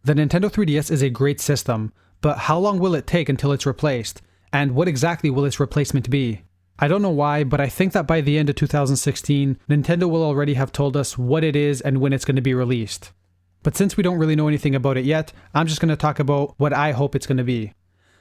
The Nintendo 3DS is a great system, but how long will it take until it's replaced? And what exactly will its replacement be? I don't know why, but I think that by the end of 2016, Nintendo will already have told us what it is and when it's going to be released. But since we don't really know anything about it yet, I'm just going to talk about what I hope it's going to be.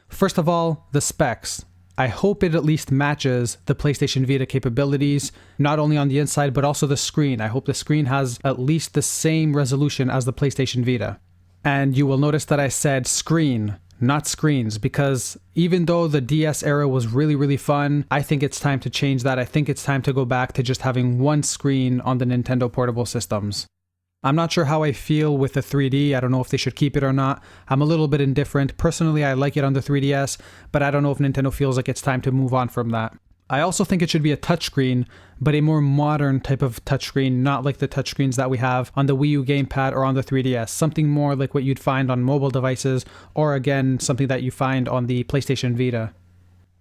First of all, the specs. I hope it at least matches the PlayStation Vita capabilities, not only on the inside, but also the screen. I hope the screen has at least the same resolution as the PlayStation Vita. And you will notice that I said screen, not screens, because even though the DS era was really, really fun, I think it's time to change that. I think it's time to go back to just having one screen on the Nintendo portable systems. I'm not sure how I feel with the 3D. I don't know if they should keep it or not. I'm a little bit indifferent. Personally, I like it on the 3DS, but I don't know if Nintendo feels like it's time to move on from that. I also think it should be a touchscreen, but a more modern type of touchscreen, not like the touchscreens that we have on the Wii U gamepad or on the 3DS. Something more like what you'd find on mobile devices, or again, something that you find on the PlayStation Vita.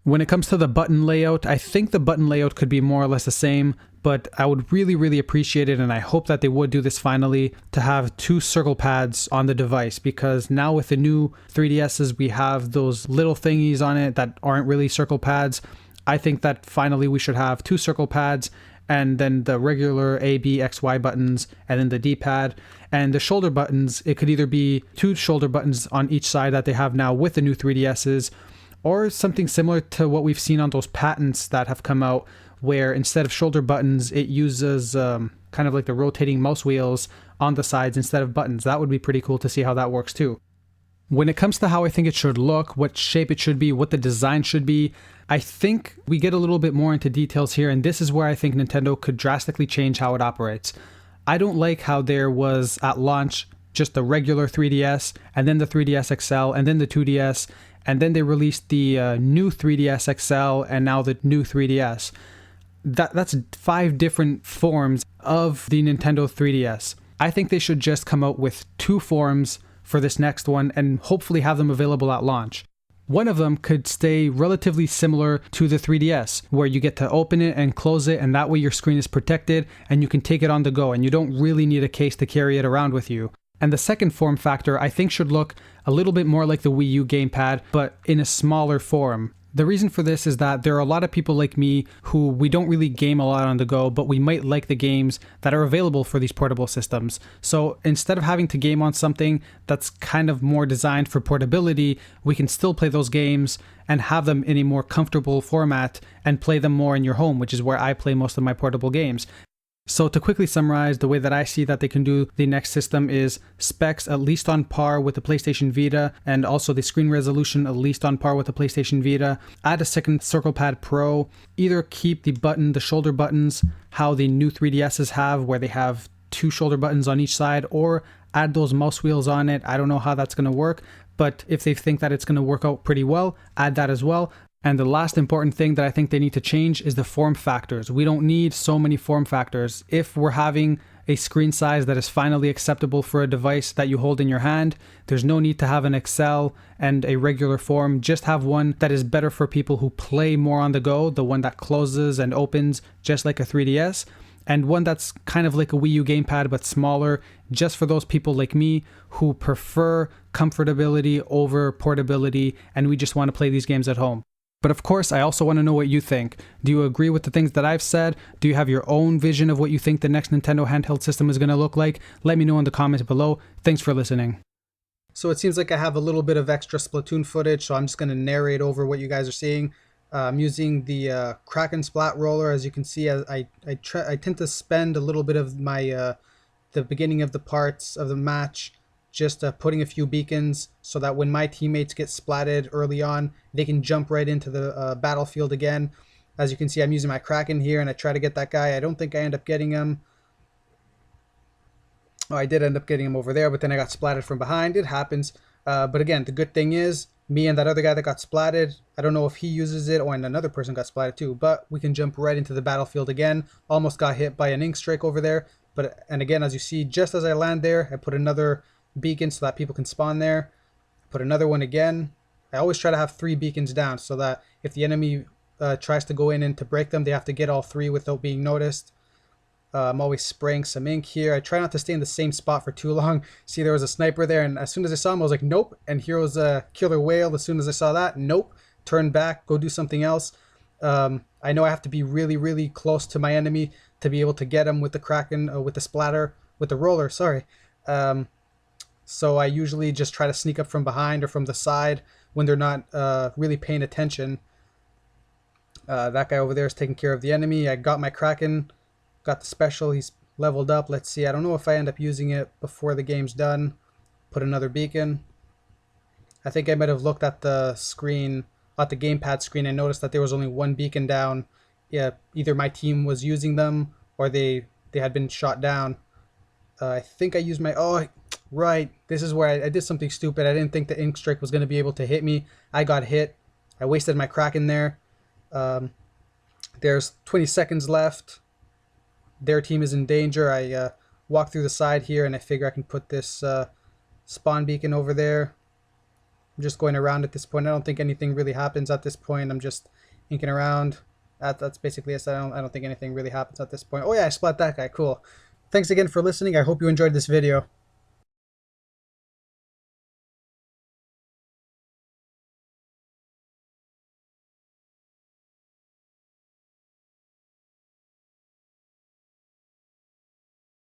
When it comes to the button layout, I think the button layout could be more or less the same, but I would really, really appreciate it, and I hope that they would do this finally, to have two circle pads on the device, because now with the new 3DSs, we have those little thingies on it that aren't really circle pads. I think that finally we should have two circle pads, and then the regular A, B, X, Y buttons, and then the D-pad. And the shoulder buttons, it could either be two shoulder buttons on each side that they have now with the new 3DSs, or something similar to what we've seen on those patents that have come out, where instead of shoulder buttons, it uses kind of like the rotating mouse wheels on the sides instead of buttons. That would be pretty cool to see how that works too. When it comes to how I think it should look, what shape it should be, what the design should be, I think we get a little bit more into details here, and this is where I think Nintendo could drastically change how it operates. I don't like how there was, at launch, just the regular 3DS, and then the 3DS XL, and then the 2DS, and then they released the new 3DS XL, and now the new 3DS. That's 5 different forms of the Nintendo 3DS. I think they should just come out with 2 forms for this next one and hopefully have them available at launch. One of them could stay relatively similar to the 3DS, where you get to open it and close it, and that way your screen is protected and you can take it on the go and you don't really need a case to carry it around with you. And the second form factor I think should look a little bit more like the Wii U gamepad, but in a smaller form. The reason for this is that there are a lot of people like me who we don't really game a lot on the go, but we might like the games that are available for these portable systems. So instead of having to game on something that's kind of more designed for portability, we can still play those games and have them in a more comfortable format and play them more in your home, which is where I play most of my portable games. So to quickly summarize, the way that I see that they can do the next system is specs at least on par with the PlayStation Vita, and also the screen resolution at least on par with the PlayStation Vita. Add a second Circle Pad Pro. Either keep the shoulder buttons, how the new 3DSs have, where they have 2 shoulder buttons on each side, or add those mouse wheels on it. I don't know how that's going to work, but if they think that it's going to work out pretty well, add that as well. And the last important thing that I think they need to change is the form factors. We don't need so many form factors. If we're having a screen size that is finally acceptable for a device that you hold in your hand, there's no need to have an XL and a regular form. Just have one that is better for people who play more on the go, the one that closes and opens just like a 3DS, and one that's kind of like a Wii U gamepad but smaller, just for those people like me who prefer comfortability over portability and we just want to play these games at home. But of course, I also want to know what you think. Do you agree with the things that I've said? Do you have your own vision of what you think the next Nintendo handheld system is going to look like? Let me know in the comments below. Thanks for listening. So it seems like I have a little bit of extra Splatoon footage, so I'm just going to narrate over what you guys are seeing. I'm using the Kraken Splat Roller. As you can see, I tend to spend a little bit of my the beginning of the parts of the match just putting a few beacons so that when my teammates get splatted early on, they can jump right into the battlefield again. As you can see, I'm using my Kraken here, and I try to get that guy. I don't think I end up getting him. Oh, I did end up getting him over there, but then I got splatted from behind. It happens. But again, the good thing is, me and that other guy that got splatted, I don't know if he uses it or another person got splatted too, but we can jump right into the battlefield again. Almost got hit by an ink strike over there. And again, as you see, just as I land there, I put another beacon so that people can spawn there. Put another one again. I always try to have 3 beacons down so that if the enemy tries to go in and to break them, they have to get all 3 without being noticed. I'm always spraying some ink here. I try not to stay in the same spot for too long. See, there was a sniper there, and as soon as I saw him, I was like, nope. And here was a killer whale. As soon as I saw that, nope. Turn back, go do something else. I know I have to be really, really close to my enemy to be able to get him with the Kraken, with the splatter, with the roller, sorry. So I usually just try to sneak up from behind or from the side when they're not really paying attention. That guy over there is taking care of the enemy. I got my Kraken, got the special. He's leveled up. Let's see. I don't know if I end up using it before the game's done. Put another beacon. I think I might have looked at the screen, at the gamepad screen, and noticed that there was only one beacon down. Yeah, either my team was using them or they had been shot down. I think I used my... Oh, right. This is where I did something stupid. I didn't think the ink strike was going to be able to hit me. I got hit. I wasted my Kraken there. There's 20 seconds left. Their team is in danger. I walk through the side here, and I figure I can put this spawn beacon over there. I'm just going around at this point. I don't think anything really happens at this point. I'm just inking around. That's basically it. I don't think anything really happens at this point. Oh yeah, I splat that guy. Cool. Thanks again for listening. I hope you enjoyed this video.